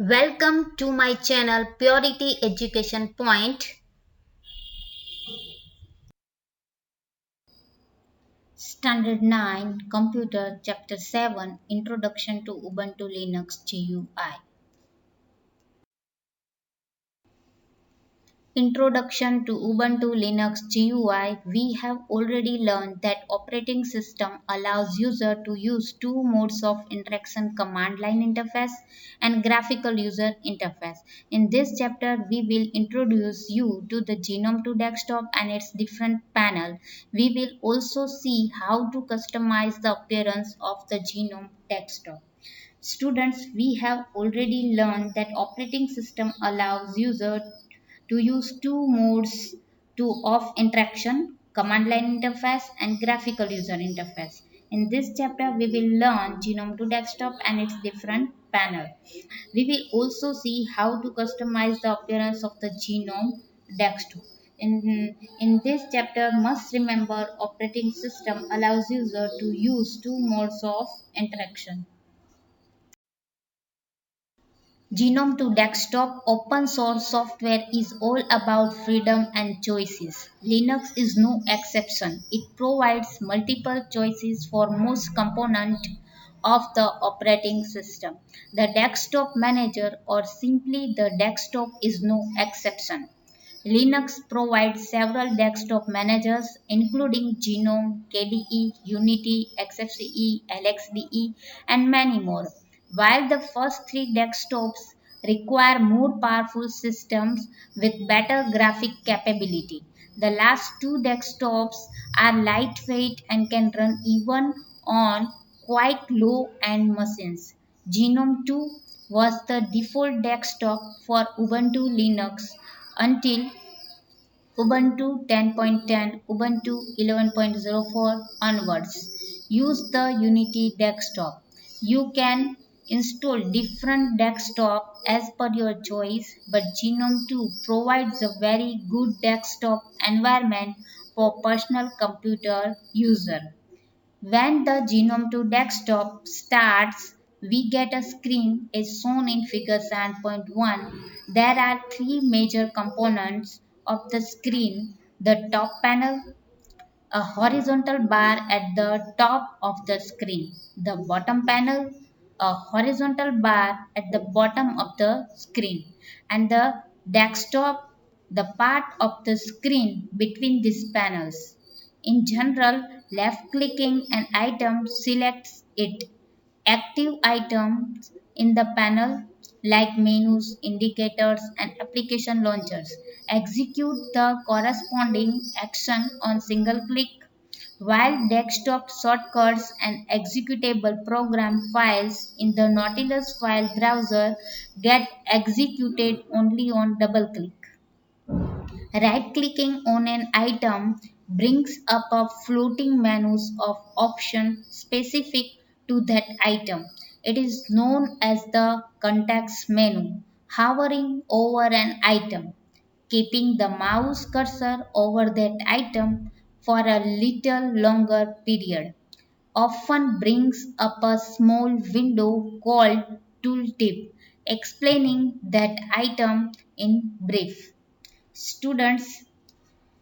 Welcome to my channel Purity Education Point. Standard 9 Computer Chapter 7 Introduction to Ubuntu Linux GUI. Introduction to Ubuntu Linux GUI. We have already learned that operating system allows user to use two modes of interaction: command line interface and graphical user interface. In this chapter, we will introduce you to the Genome 2 desktop and its different panel. We will also see how to customize the appearance of the Genome desktop. Students, we have already learned that operating system allows user to use two modes of interaction: command line interface and graphical user interface. In this chapter, we will learn Genome 2 desktop and its different panel. We will also see how to customize the appearance of the Genome desktop. In this chapter, must remember operating system allows user to use two modes of interaction. Genome to desktop open source software is all about freedom and choices. Linux is no exception. It provides multiple choices for most components of the operating system. The desktop manager, or simply the desktop, is no exception. Linux provides several desktop managers including Genome, KDE, Unity, XFCE, LXDE, and many more. While the first three desktops require more powerful systems with better graphic capability, the last two desktops are lightweight and can run even on quite low-end machines. Genome 2 was the default desktop for Ubuntu Linux until Ubuntu 10.10, Ubuntu 11.04 onwards. Use the Unity desktop. You can install different desktop as per your choice, but Genome 2 provides a very good desktop environment for personal computer user. When the Genome 2 desktop starts, we get a screen as shown in figure 7.1. There are three major components of the screen: the top panel, a horizontal bar at the top of the screen; the bottom panel, a horizontal bar at the bottom of the screen; and the desktop, the part of the screen between these panels. In general, left clicking an item selects it. Active items in the panel, like menus, indicators, and application launchers, execute the corresponding action on single click, while desktop shortcuts and executable program files in the Nautilus file browser get executed only on double click. Right-clicking on an item brings up a floating menu of options specific to that item. It is known as the context menu. Hovering over an item, keeping the mouse cursor over that item for a little longer period, often brings up a small window called Tooltip, explaining that item in brief. Students,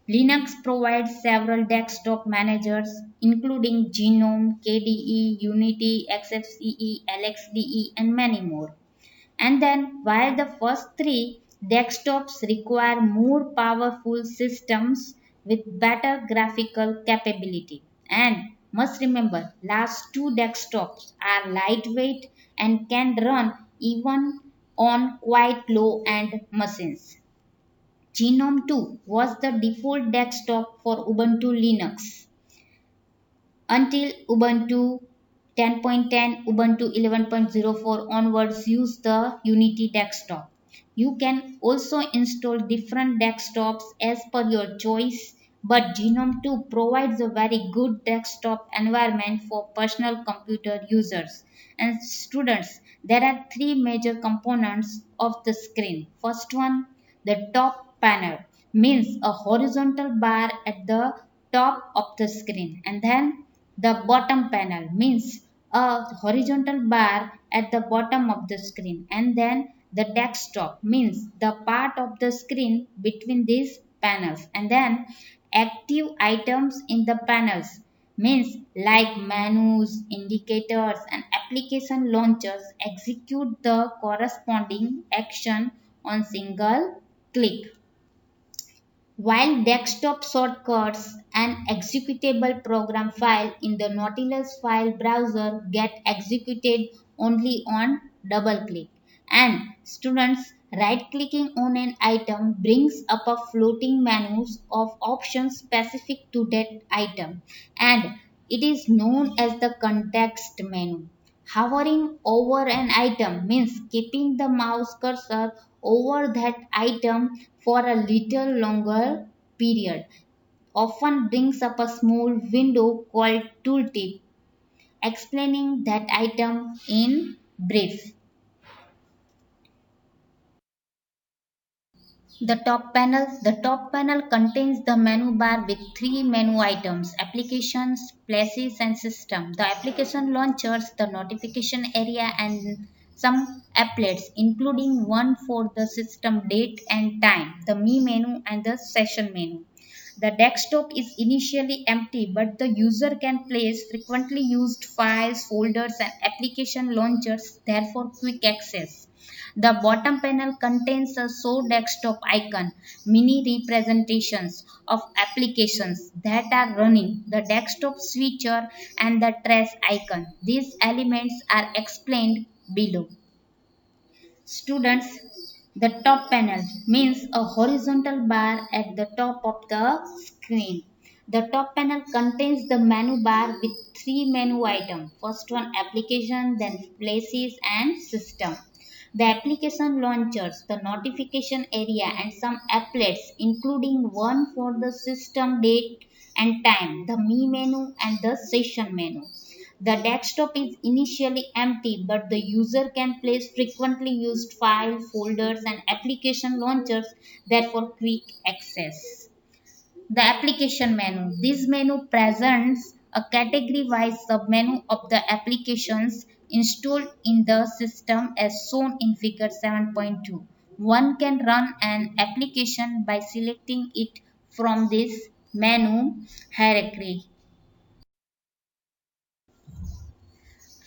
Linux provides several desktop managers including Genome, KDE, Unity, XFCE, LXDE, and many more. And then, while the first three desktops require more powerful systems with better graphical capability, and must remember, last two desktops are lightweight and can run even on quite low end machines. Genome 2 was the default desktop for Ubuntu Linux until Ubuntu 10.10, Ubuntu 11.04 onwards use the Unity desktop. You can also install different desktops as per your choice, but Genome 2 provides a very good desktop environment for personal computer users. And students, there are three major components of the screen. First one, the top panel, means a horizontal bar at the top of the screen, and then the bottom panel means a horizontal bar at the bottom of the screen, and then the desktop means the part of the screen between these panels. And then active items in the panels means like menus, indicators, and application launchers execute the corresponding action on single click. While desktop shortcuts and executable program file in the Nautilus file browser get executed only on double click. And students right clicking on an item brings up a floating menu of options specific to that item, and it is known as the context menu. Hovering over an item means keeping the mouse cursor over that item for a little longer period. Often brings up a small window called tooltip explaining that item in brief. The top panel contains the menu bar with three menu items: applications, places, and system. The application launchers, the notification area, and some applets, including one for the system date and time, the me menu, and the session menu. The desktop is initially empty, but the user can place frequently used files, folders, and application launchers there for quick access. The bottom panel contains a show desktop icon, mini representations of applications that are running, the desktop switcher, and the trace icon. These elements are explained below. Students, the top panel means a horizontal bar at the top of the screen. The top panel contains the menu bar with three menu items. First one application, then places and system. The application launchers, the notification area, and some applets, including one for the system date and time, the me menu, and the session menu. The desktop is initially empty, but the user can place frequently used files, folders, and application launchers there for quick access. The application menu. This menu presents a category-wise submenu of the applications installed in the system as shown in figure 7.2. One can run an application by selecting it from this menu hierarchy.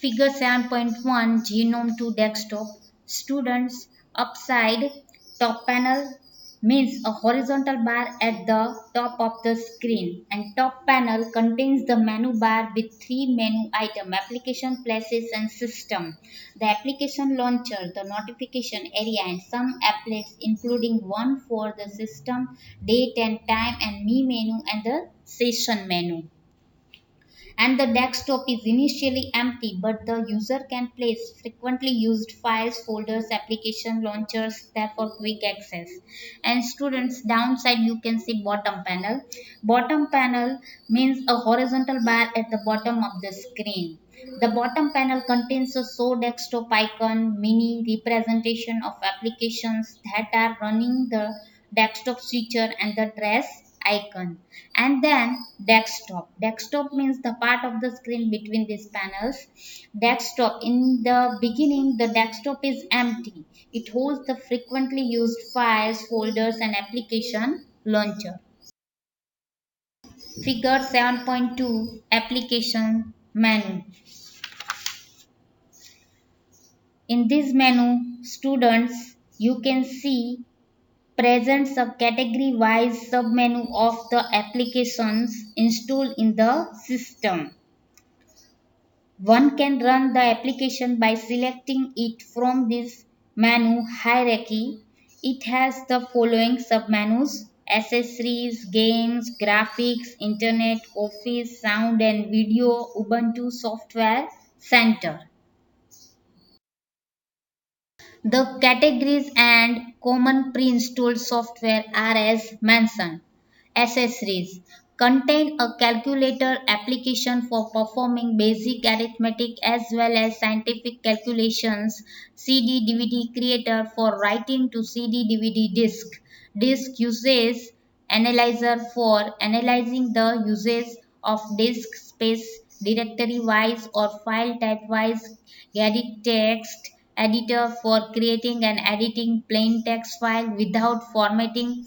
Figure 7.1 Genome to Desktop. Students upside top panel means a horizontal bar at the top of the screen, and top panel contains the menu bar with three menu items: application, places, and system. The application launcher, the notification area, and some applets, including one for the system, date and time, and me menu, and the session menu. And the desktop is initially empty, but the user can place frequently used files, folders, application launchers there for quick access. And students downside, you can see bottom panel. Bottom panel means a horizontal bar at the bottom of the screen. The bottom panel contains a show desktop icon, mini representation of applications that are running, the desktop switcher, and the trace icon. And then desktop means the part of the screen between these panels. Desktop, in the beginning the desktop is empty. It holds the frequently used files, folders, and application launcher. Figure 7.2 application menu. In this menu, students, you can see presents a category wise submenu of the applications installed in the system. One can run the application by selecting it from this menu hierarchy. It has the following submenus: accessories, games, graphics, internet, office, sound and video, Ubuntu software center. The categories and common pre-installed software are as mentioned. Accessories contain a calculator application for performing basic arithmetic as well as scientific calculations, CD DVD creator for writing to CD DVD disk. Disk uses analyzer for analyzing the uses of disk space directory wise or file type wise, gadget text, editor for creating and editing plain text file without formatting,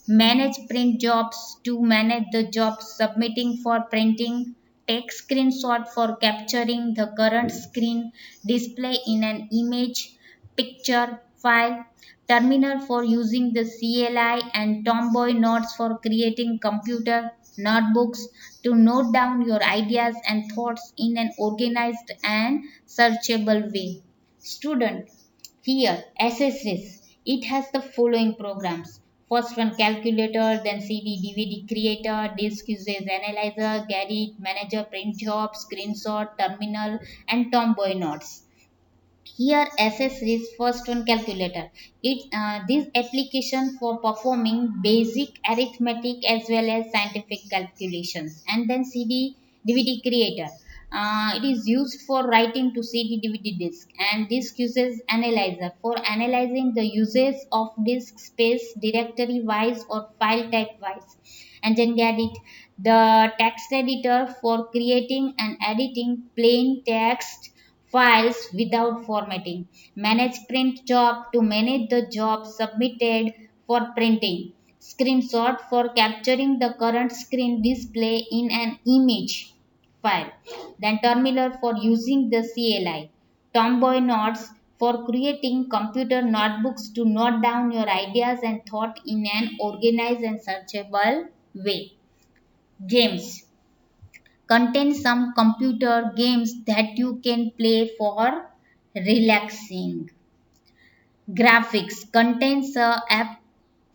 manage print jobs to manage the jobs submitting for printing, take screenshot for capturing the current screen display in an image, picture, file, terminal for using the CLI, and Tomboy notes for creating computer notebooks to note down your ideas and thoughts in an organized and searchable way. Student, here, accessories. It has the following programs. First one, calculator, then CD, DVD creator, disk usage analyzer, Garrett, manager, print job, screenshot, terminal, and Tomboy notes. Here accessories, first one, calculator. This application for performing basic arithmetic as well as scientific calculations. And then CD DVD creator. It is used for writing to CD DVD disk, and disk uses analyzer for analyzing the uses of disk space directory wise or file type wise. And then get it, the text editor for creating and editing plain text files without formatting. Manage print job to manage the job submitted for printing. Screenshot for capturing the current screen display in an image file. Then terminal for using the CLI. Tomboy notes for creating computer notebooks to note down your ideas and thought in an organized and searchable way. Games contain some computer games that you can play for relaxing. Graphics contains a app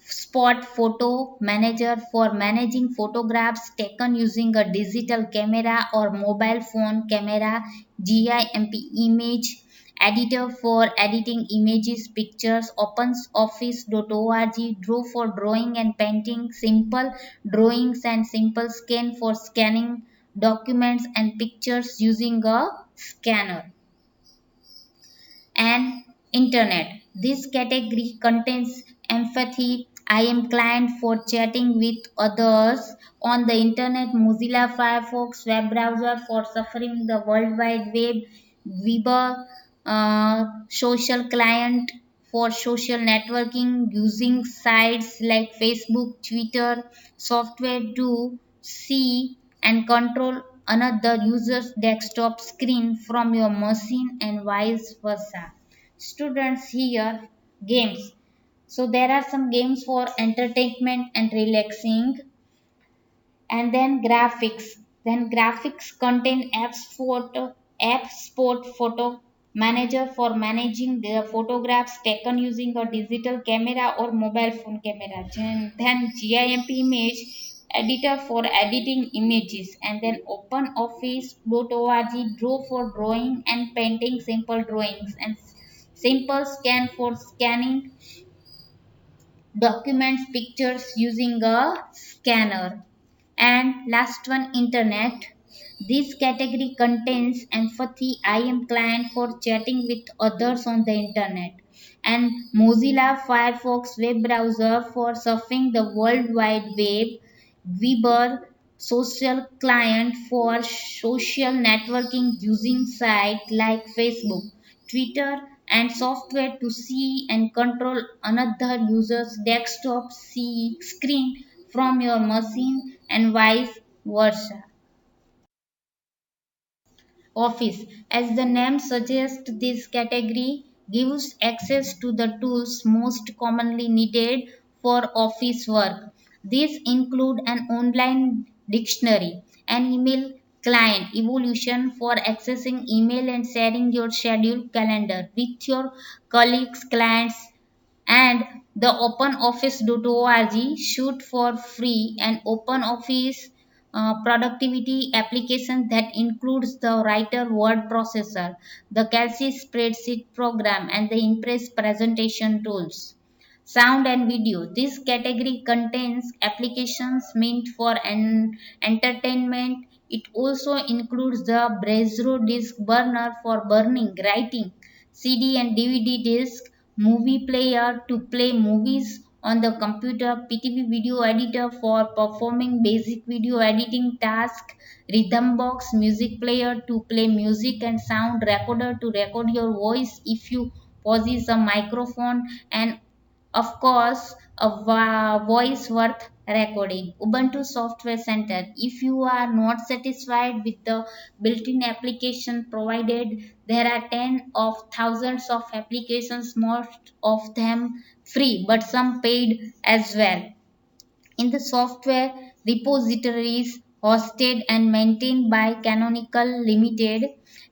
spot photo manager for managing photographs taken using a digital camera or mobile phone camera, GIMP image editor for editing images, pictures, OpenOffice.org, Draw for drawing and painting, simple drawings and simple scan for scanning documents and pictures using a scanner. And internet. This category contains empathy. I am client for chatting with others on the internet, Mozilla Firefox web browser for surfing the World Wide Web, Viber social client for social networking using sites like Facebook, Twitter, software to see and control another user's desktop screen from your machine and vice versa. Students, here games. So there are some games for entertainment and relaxing. And then graphics contain app sport photo manager for managing the photographs taken using a digital camera or mobile phone camera. Then GIMP image editor for editing images, and then OpenOffice.org, Draw for drawing and painting simple drawings, and simple scan for scanning documents pictures using a scanner. And last one, internet. This category contains empathy. I am client for chatting with others on the internet, and Mozilla Firefox web browser for surfing the world wide web, Viber social client for social networking using sites like Facebook, Twitter, and software to see and control another user's desktop screen from your machine and vice versa. Office. As the name suggests, this category gives access to the tools most commonly needed for office work. These include an online dictionary, an email client evolution for accessing email and sharing your scheduled calendar with your colleagues, clients, and the OpenOffice.org shoot for free and OpenOffice productivity application that includes the Writer word processor, the Kelsey spreadsheet program, and the Impress presentation tools. Sound and video. This category contains applications meant for entertainment. It also includes the Brezro disk burner for burning, writing, CD and DVD disc, movie player to play movies on the computer, PTV video editor for performing basic video editing tasks, rhythm box music player to play music, and sound recorder to record your voice if you possess a microphone, and of course a voice worth recording. Ubuntu Software Center. If you are not satisfied with the built-in application provided, there are tens of thousands of applications, most of them free but some paid as well. In the software repositories hosted and maintained by Canonical Limited,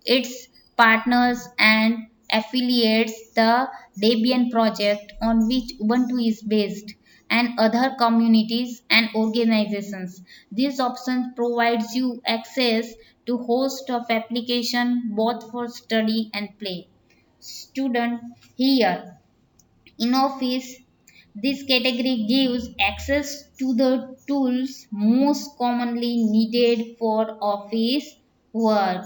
its partners and affiliates, the Debian project on which Ubuntu is based, and other communities and organizations. This option provides you access to host of application both for study and play. Student, here in Office, this category gives access to the tools most commonly needed for office work.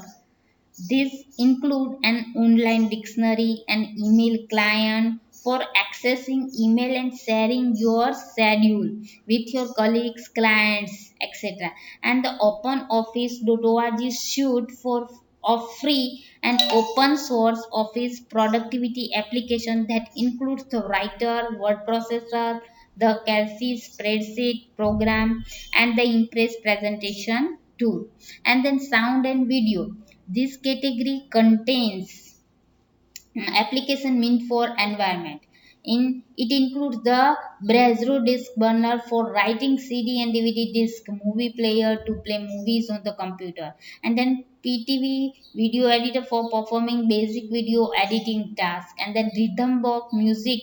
These include an online dictionary, an email client for accessing email and sharing your schedule with your colleagues, clients, etc., and the OpenOffice.org suite for of free and open source office productivity application that includes the writer, word processor, the Kelsey spreadsheet program, and the Impress presentation tool. And then sound and video. This category contains application meant for environment. In it includes the Brazro disk burner for writing CD and DVD disc, movie player to play movies on the computer, and then PTV video editor for performing basic video editing tasks, and then rhythm box music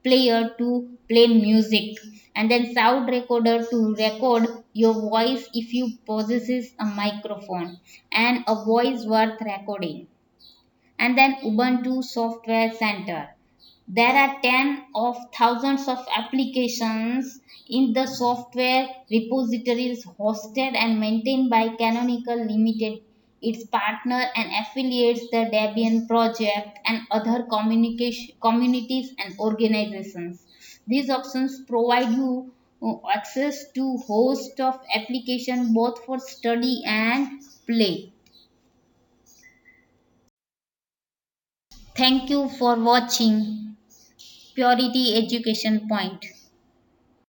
player to play music, and then sound recorder to record your voice if you possesses a microphone, and a voice worth recording. And then Ubuntu Software Center. There are tens of thousands of applications in the software repositories hosted and maintained by Canonical Limited, its partner and affiliates, the Debian project, and other communication communities and organizations. These options provide you access to host of application both for study and play. Thank you for watching Purity Education Point.